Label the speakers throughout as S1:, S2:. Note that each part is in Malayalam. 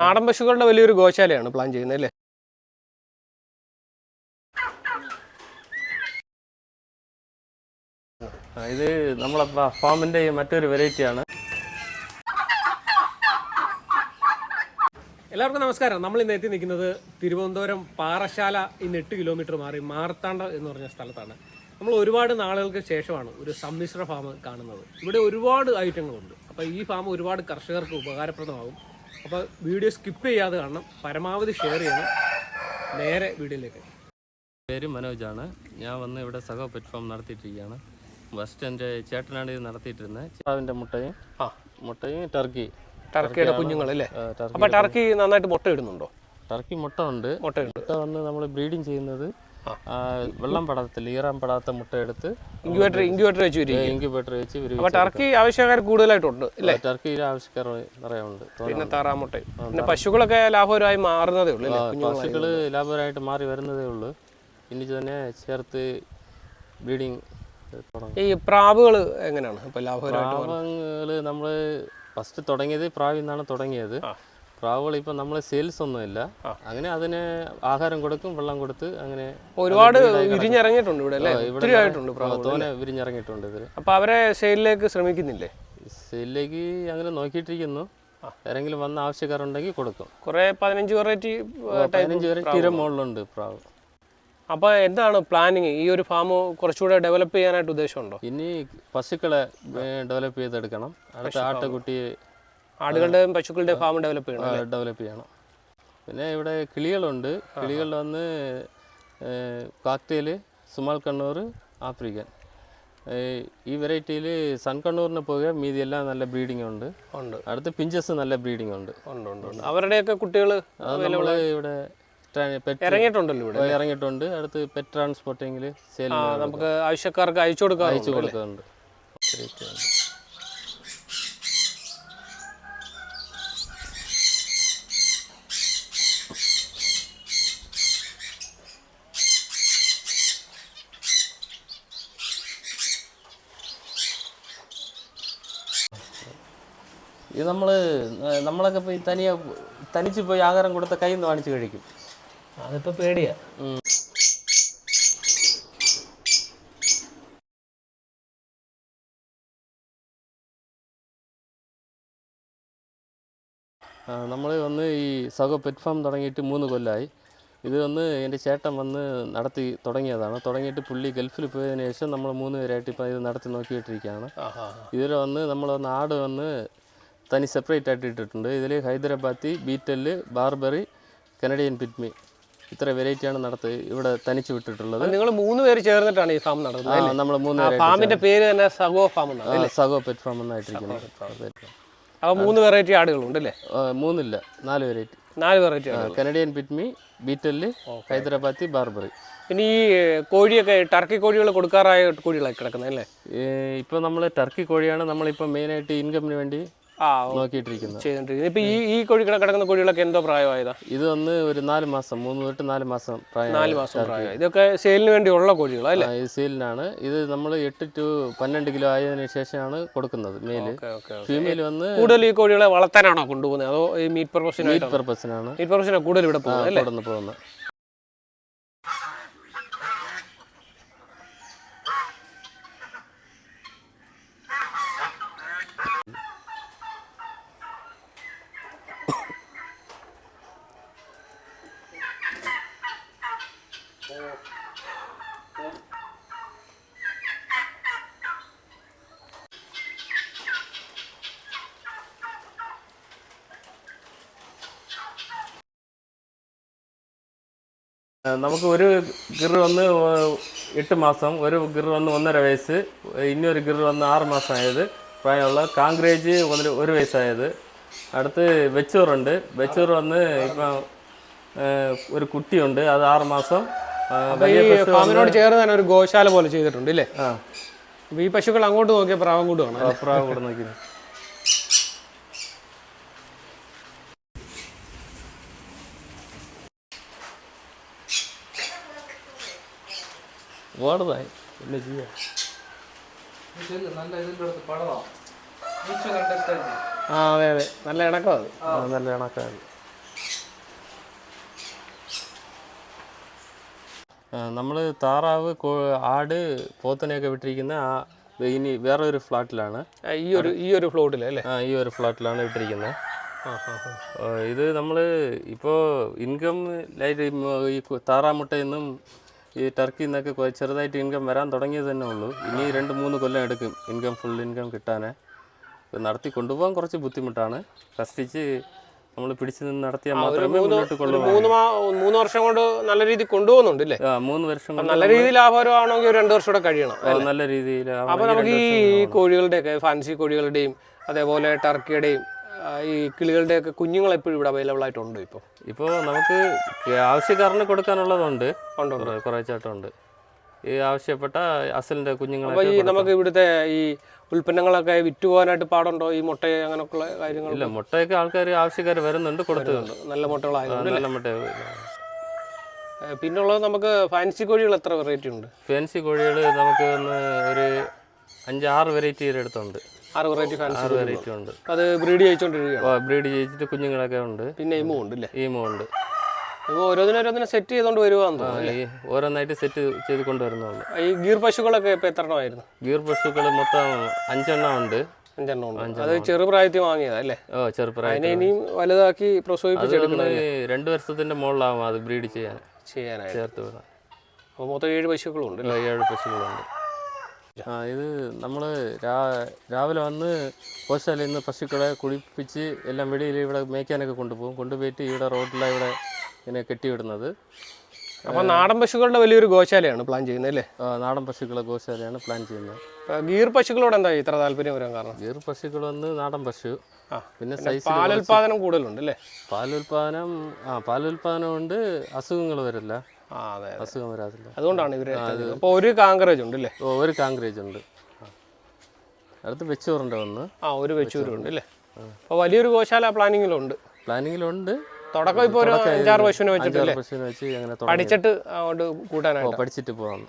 S1: നാടൻ പശുക്കളുടെ വലിയൊരു ഗോശാലയാണ് പ്ലാൻ ചെയ്യുന്നത് അല്ലേ?
S2: ഇത് നമ്മളെ ഫാമിൻ്റെ മറ്റൊരു വെറൈറ്റിയാണ്.
S1: എല്ലാവർക്കും നമസ്കാരം. നമ്മൾ ഇന്ന് എത്തി നിൽക്കുന്നത് തിരുവനന്തപുരം പാറശാല 8 കിലോമീറ്റർ മാറി മാർത്താണ്ഡ എന്ന് പറഞ്ഞ സ്ഥലത്താണ്. നമ്മൾ ഒരുപാട് നാളുകൾക്ക് ശേഷമാണ് ഒരു സമ്മിശ്ര ഫാം കാണുന്നത്. ഇവിടെ ഒരുപാട് ഐറ്റങ്ങളുണ്ട്. അപ്പോൾ ഈ ഫാം ഒരുപാട് കർഷകർക്ക് ഉപകാരപ്രദമാകും. അപ്പോൾ വീഡിയോ സ്കിപ്പ് ചെയ്യാതെ കാണണം, പരമാവധി ഷെയർ ചെയ്യണം. നേരെ വീഡിയോയിലേക്ക്.
S2: പേര് മനോജാണ്. ഞാൻ വന്ന് ഇവിടെ സഹോ പെറ്റ് ഫാം നടത്തിയിട്ടിരിക്കുകയാണ്. ഫസ്റ്റ് എൻ്റെ ചേട്ടനാണ് ഇത് നടത്തിയിട്ടിരുന്നത്. അതിൻ്റെ മുട്ടയും
S1: ടർക്കിയുടെ കുഞ്ഞുങ്ങളല്ലേ? അപ്പോൾ ടർക്കി നന്നായിട്ട് മുട്ട ഇടുന്നുണ്ടോ?
S2: ടർക്കി മുട്ട വന്ന് നമ്മൾ ബ്രീഡിങ് ചെയ്യുന്നത് വെള്ളം പടാത്തില്ല, ഈറാൻ പടാത്ത മുട്ട എടുത്ത്
S1: ഇൻക്യുബേറ്റർ വെച്ച് അപ്പോൾ ടർക്കി ആവശ്യക്കാർ കൂടുതലായിട്ടുണ്ട് അല്ലേ?
S2: ടർക്കിയുടെ ആവശ്യക്കാർ നിറയുണ്ട്.
S1: പിന്നെ താറാമുട്ടയും പിന്നെ പശുക്കളൊക്കെ ലാഭകരമായി മാറുന്നതേ ഉള്ളൂ.
S2: പശുക്കൾ ലാഭകരമായിട്ട് മാറി വരുന്നതേ ഉള്ളൂ. ഇനി തന്നെ ചേർത്ത് ബ്രീഡിങ്.
S1: ഈ പ്രാവുകൾ എങ്ങനെയാണ് ഇപ്പോൾ ലാഭകരമായിട്ട്?
S2: പ്രാവുകൾ നമ്മൾ ഫസ്റ്റ് തുടങ്ങിയത് പ്രാവിൽ നിന്നാണ് തുടങ്ങിയത്. പ്രാവുകൾ ഇപ്പം നമ്മൾ സെയിൽസ് ഒന്നുമില്ല. അങ്ങനെ അതിന് ആഹാരം കൊടുക്കും, വെള്ളം കൊടുത്ത് അങ്ങനെ
S1: ഒരുപാട് വിരിഞ്ഞിറങ്ങിയിട്ടുണ്ട് ഇവിടെ അല്ലേ?
S2: തോനെ വിരിഞ്ഞിറങ്ങിയിട്ടുണ്ട് ഇതിൽ.
S1: അപ്പോൾ അവരെ സെയിലിലേക്ക് ശ്രമിക്കുന്നില്ലേ?
S2: സെയിലിലേക്ക് അങ്ങനെ നോക്കിയിട്ടിരിക്കുന്നു. ആരെങ്കിലും വന്ന ആവശ്യക്കാരുണ്ടെങ്കിൽ കൊടുക്കും.
S1: കുറേ 15
S2: വെറൈറ്റി മുകളിലുണ്ട് പ്രാവ്.
S1: അപ്പോൾ എന്താണ് പ്ലാനിങ്? ഈ ഒരു ഫാം കുറച്ചുകൂടെ ഡെവലപ്പ് ചെയ്യാനായിട്ട് ഉദ്ദേശമുണ്ടോ?
S2: ഇനി പശുക്കളെ ഡെവലപ്പ് ചെയ്തെടുക്കണം. അടുത്ത
S1: ആടുകളുടെയും പശുക്കളുടെയും ഫാം ഡെവലപ്പ്
S2: ചെയ്യണം. പിന്നെ ഇവിടെ കിളികളുണ്ട്. കിളികളിൽ വന്ന് കാക്ടേൽ, സുമാൽ കണ്ണൂർ, ആഫ്രിക്കൻ. ഈ വെറൈറ്റിയിൽ സൺ കണ്ണൂറിന് പോകെ മീതിയെല്ലാം നല്ല ബ്രീഡിംഗ് ഉണ്ട്. അടുത്ത് പിഞ്ചസ് നല്ല ബ്രീഡിംഗ് ഉണ്ട്.
S1: അവരുടെയൊക്കെ കുട്ടികൾ
S2: നമ്മൾ ഇവിടെ ഇറങ്ങിയിട്ടുണ്ട്. അടുത്ത് പെറ്റ് ട്രാൻസ്പോർട്ടിങ്ങിൽ
S1: നമുക്ക് ആവശ്യക്കാർക്ക് അയച്ചു കൊടുക്കുന്നുണ്ട്.
S2: ഇത് നമ്മളൊക്കെ പോയി തനിച്ച് പോയി ആഹാരം കൊടുത്ത കയ്യിൽ നിന്ന് വാങ്ങിച്ച് കഴിക്കും.
S1: അതിപ്പോൾ പേടിയാ.
S2: നമ്മൾ വന്ന് ഈ സഹോ പെറ്റ് ഫാം തുടങ്ങിയിട്ട് 3 കൊല്ലമായി. ഇത് എൻ്റെ ചേട്ടൻ വന്ന് നടത്തി തുടങ്ങിയതാണ്. തുടങ്ങിയിട്ട് പുള്ളി ഗൾഫിൽ പോയതിനു ശേഷം നമ്മൾ 3 പേരായിട്ട് ഇപ്പം ഇത് നടത്തി നോക്കിയിട്ടിരിക്കുകയാണ്. ഇതിൽ നമ്മളൊന്ന് ആട് തനി സെപ്പറേറ്റ് ആയിട്ട് ഇട്ടിട്ടുണ്ട്. ഇതിൽ ഹൈദരാബാദി, ബീറ്റല്, ബാർബറി, കനഡിയൻ പിറ്റ്മി, ഇത്ര വെറൈറ്റിയാണ് ഇവിടെ തനിച്ച് വിട്ടിട്ടുള്ളത്.
S1: നിങ്ങൾ 3 പേര് ചേർന്നിട്ടാണ് ഈ ഫാം നടത്തുന്നത്?
S2: നമ്മൾ 3
S1: ഫാമിന്റെ പേര് തന്നെ സഹോ ഫാം എന്നാണ്.
S2: സഹോ പെറ്റ് ഫാം എന്നായിട്ടിരിക്കുന്നത്.
S1: അപ്പോൾ 3 വെറൈറ്റി ആടുകളുണ്ട് അല്ലേ?
S2: 3 ഇല്ല, 4 variety.
S1: 4 variety.
S2: Canadian pygmy, Beetal, Hyderabadi, Barbari.
S1: പിന്നെ ഈ കോഴിയൊക്കെ ടർക്കി കോഴികൾ കൊടുക്കാറായ കോഴികളായി കിടക്കുന്നത് അല്ലേ?
S2: ഇപ്പോൾ നമ്മൾ ടർക്കി കോഴിയാണ് നമ്മളിപ്പോൾ മെയിനായിട്ട് ഇൻകമിന് വേണ്ടി നോക്കിയിട്ടിരിക്കുന്നത്.
S1: ഇപ്പൊ ഈ കോഴി കിടക്കുന്ന കോഴികളൊക്കെ എന്തോ പ്രായമായതാ?
S2: ഇത് ഒരു 4 മാസം, 3 തൊട്ട് 4 മാസം പ്രായം.
S1: ഇതൊക്കെ സെയിലിന് വേണ്ടിയുള്ള കോഴികളല്ലേ?
S2: ഇത് സെയിലിനാണ്. ഇത് നമ്മൾ 8 to 12 കിലോ ആയതിനു ശേഷമാണ് കൊടുക്കുന്നത്. മെയില്. ഫീമെയിൽ
S1: കൂടുതൽ ഈ കോഴികളെ വളർത്താനാണോ കൊണ്ടുപോകുന്നത്, അതോ ഈ മീറ്റ് പർപ്പസിനാണ്?
S2: മീറ്റ് പർപ്പസിനാണ്
S1: കൂടുതൽ ഇവിടെ പോകുന്നത്.
S2: നമുക്ക് ഒരു ഗിർ 8 മാസം, ഒരു ഗിർ 1.5 വയസ്സ്, ഇനിയൊരു ഗിർ 6 മാസം ആയത് പ്രായമുള്ള, കാങ്ക്രേജ് 1 വയസ്സായത്. അടുത്ത് വെച്ചൂറുണ്ട്. വെച്ചൂർ ഇപ്പം ഒരു കുട്ടിയുണ്ട്, അത് 6 മാസം.
S1: ഫാമിനോട് ചേർന്ന് തന്നെ ഒരു ഗോശാല പോലെ ചെയ്തിട്ടുണ്ട് അല്ലേ? ഈ പശുക്കൾ അങ്ങോട്ട് നോക്കിയാൽ പ്രാവങ്കോട് കാണാം.
S2: പ്രാവങ്കോട് നോക്കി ഓടുതായി പിന്നെ ചെയ്യാം.
S1: അതെ അതെ, നല്ല ഇണക്കം. അത്
S2: നല്ല ഇണക്കാണ്. നമ്മൾ താറാവ് ആട് പോത്തനെയൊക്കെ വിട്ടിരിക്കുന്ന ഇനി വേറൊരു ഫ്ലാറ്റിലാണ്.
S1: ഈ ഒരു ഫ്ലോട്ടിൽ അല്ലേ?
S2: ഈ ഒരു ഫ്ലാറ്റിലാണ് വിട്ടിരിക്കുന്നത്. ഇത് നമ്മൾ ഇപ്പോൾ ഇൻകം ലൈറ്റ് ഈ താറാമുട്ടയിൽ നിന്നും ഈ ടർക്കിയിൽ നിന്നൊക്കെ ചെറുതായിട്ട് ഇൻകം വരാൻ തുടങ്ങിയത് തന്നെ ഉള്ളൂ. ഇനി 2-3 കൊല്ലം എടുക്കും ഫുൾ ഇൻകം കിട്ടാൻ. നടത്തി കൊണ്ടുപോകാൻ കുറച്ച് ബുദ്ധിമുട്ടാണ്. കഷ്ടിച്ച് നമ്മൾ പിടിച്ചു നിന്ന് നടത്തിയാൽ മാത്രമേ മുന്നോട്ട് കൊണ്ടുപോകാം.
S1: 3 വർഷം കൊണ്ട് നല്ല രീതിയിൽ കൊണ്ടുപോകുന്നുണ്ട് അല്ലേ?
S2: 3 വർഷം കൊണ്ട്
S1: നല്ല രീതിയിൽ ലാഭകരമാണെങ്കിൽ 2 വർഷം കൂടെ കഴിയണം.
S2: നല്ല രീതിയിൽ.
S1: അപ്പോൾ നമുക്ക് ഈ കോഴികളുടെയൊക്കെ ഫാൻസി കോഴികളുടെയും അതേപോലെ ടർക്കിയുടെയും ഈ കിളികളുടെയൊക്കെ കുഞ്ഞുങ്ങൾ എപ്പോഴും ഇവിടെ അവൈലബിൾ ആയിട്ടുണ്ട്. ഇപ്പോൾ
S2: നമുക്ക് ആവശ്യക്കാരന് കൊടുക്കാനുള്ളതുണ്ട്, കുറേച്ചാട്ടുണ്ട്. ഈ ആവശ്യപ്പെട്ട അസലിൻ്റെ കുഞ്ഞുങ്ങളെ
S1: നമുക്ക് ഇവിടുത്തെ ഈ ഉൽപ്പന്നങ്ങളൊക്കെ വിറ്റ് പോകാനായിട്ട് പാടുണ്ടോ? ഈ മുട്ട അങ്ങനെയൊക്കെയുള്ള കാര്യങ്ങൾ?
S2: ഇല്ല, മുട്ടയൊക്കെ ആവശ്യക്കാർ വരുന്നുണ്ട്, കൊടുത്തുണ്ട്.
S1: നല്ല മുട്ടകളായതുകൊണ്ട്.
S2: നല്ല മുട്ട.
S1: പിന്നുള്ളത് നമുക്ക് ഫാൻസി കോഴികൾ എത്ര വെറൈറ്റി ഉണ്ട്?
S2: ഫാൻസി കോഴികൾ നമുക്ക് ഒരു 5-6 വെറൈറ്റി അടുത്തുണ്ട്.
S1: 6 വെറൈറ്റി ഫാൻസി
S2: വെറൈറ്റി ഉണ്ട്.
S1: അത് ബ്രീഡ് ചെയ്യിച്ചോണ്ടിരിക്കുകയാണ്.
S2: ബ്രീഡ് ചെയ്യിച്ചിട്ട് കുഞ്ഞുങ്ങളൊക്കെ ഉണ്ട്.
S1: പിന്നെ ഈമോ ഉണ്ട് അല്ലേ?
S2: ഈമോ ഉണ്ട്.
S1: ഇപ്പോൾ ഓരോന്നിനെ സെറ്റ് ചെയ്തുകൊണ്ട് വരുവാന്ന് തോന്നുന്നു.
S2: ഓരോന്നായിട്ട് സെറ്റ് ചെയ്ത് കൊണ്ടുവരുന്നുള്ളൂ.
S1: ഈ ഗീർ പശുക്കളൊക്കെ ഇപ്പോൾ എത്ര എണ്ണമായിരുന്നു?
S2: ഗീർ പശുക്കൾ മൊത്തം 5 എണ്ണം ഉണ്ട്.
S1: 5 എണ്ണം ഉണ്ട്. അത് ചെറുപ്രായത്തിൽ വാങ്ങിയതാ അല്ലേ?
S2: ചെറുപ്രായം.
S1: അതിനെ ഇനിയും വലുതാക്കി പ്രസവിപ്പിച്ചെടുക്കണം.
S2: 2 വർഷത്തിന്റെ മുകളിലാവും അത് ബ്രീഡ് ചെയ്യാനായിട്ട് ചേർത്ത് വിടാൻ.
S1: അപ്പോൾ മൊത്തം 7 പശുക്കളുണ്ട്.
S2: 7 പശുക്കളുണ്ട്. ഇത് നമ്മൾ രാവിലെ വന്ന് ഗോശാലയിൽ നിന്ന് പശുക്കളെ കുളിപ്പിച്ച് എല്ലാം വെളിയിൽ ഇവിടെ മേയ്ക്കാനൊക്കെ കൊണ്ടുപോകും. കൊണ്ടുപോയിട്ട് ഇവിടെ റോഡിലാണ് ഇവിടെ ഇങ്ങനെ കെട്ടിവിടുന്നത്.
S1: അപ്പോൾ നാടൻ പശുക്കളുടെ വലിയൊരു ഗോശാലയാണ് പ്ലാൻ ചെയ്യുന്നത് അല്ലേ?
S2: നാടൻ പശുക്കളെ ഗോശാലയാണ് പ്ലാൻ ചെയ്യുന്നത്.
S1: ഗീർ പശുക്കളോട് എന്താ ഇത്ര താല്പര്യം വരാൻ കാരണം?
S2: ഗീർ പശുക്കൾ വന്ന് നാടൻ പശു, പിന്നെ സൈസ്
S1: പാലുൽപാദനം കൂടുതലുണ്ട് അല്ലേ?
S2: പാലുൽപാദനം കൊണ്ട് അസുഖങ്ങൾ വരില്ല. അസുഖം വരാതില്ല.
S1: അതുകൊണ്ടാണ് ഇവര്. അപ്പോൾ ഒരു കാങ്കറേജ് ഉണ്ട് അല്ലേ?
S2: ഒരു കാങ്കറേജ് ഉണ്ട്. അടുത്ത് വെച്ചൂറുണ്ട് വന്ന്.
S1: ഒരു വെച്ചൂരുണ്ട് അല്ലേ? അപ്പോൾ വലിയൊരു ഗോശാല പ്ലാനിങ്ങിലുണ്ട്. തുടക്കം ഇപ്പോൾ ഒരു 5-6 പശുവിനെ വെച്ചിട്ടല്ലേ? പഠിച്ചിട്ട് അങ്ങോട്ട് കൂട്ടാനായിട്ട്.
S2: പഠിച്ചിട്ട് പോകാം.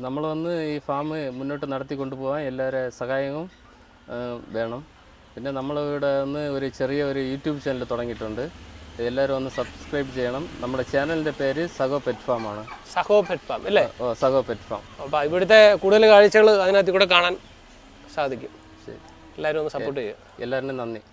S2: നമ്മൾ വന്ന് ഈ ഫാം മുന്നോട്ട് നടത്തി കൊണ്ടുപോകാൻ എല്ലാവരുടെ സഹായവും വേണം. പിന്നെ നമ്മളിവിടെ വന്ന് ഒരു ചെറിയ ഒരു യൂട്യൂബ് ചാനൽ തുടങ്ങിയിട്ടുണ്ട്. എല്ലാവരും ഒന്ന് സബ്സ്ക്രൈബ് ചെയ്യണം. നമ്മുടെ ചാനലിൻ്റെ പേര് സഗോ പെറ്റ് ഫാം ആണ്.
S1: സഗോ പെറ്റ് ഫാം അല്ലേ?
S2: സഗോ പെറ്റ് ഫാം.
S1: അപ്പോൾ ഇവിടുത്തെ കൂടുതൽ കാഴ്ചകൾ അതിനകത്ത് കൂടെ കാണാൻ സാധിക്കും.
S2: ശരി,
S1: എല്ലാവരും ഒന്ന് സപ്പോർട്ട് ചെയ്യുക.
S2: എല്ലാവരും നന്ദി.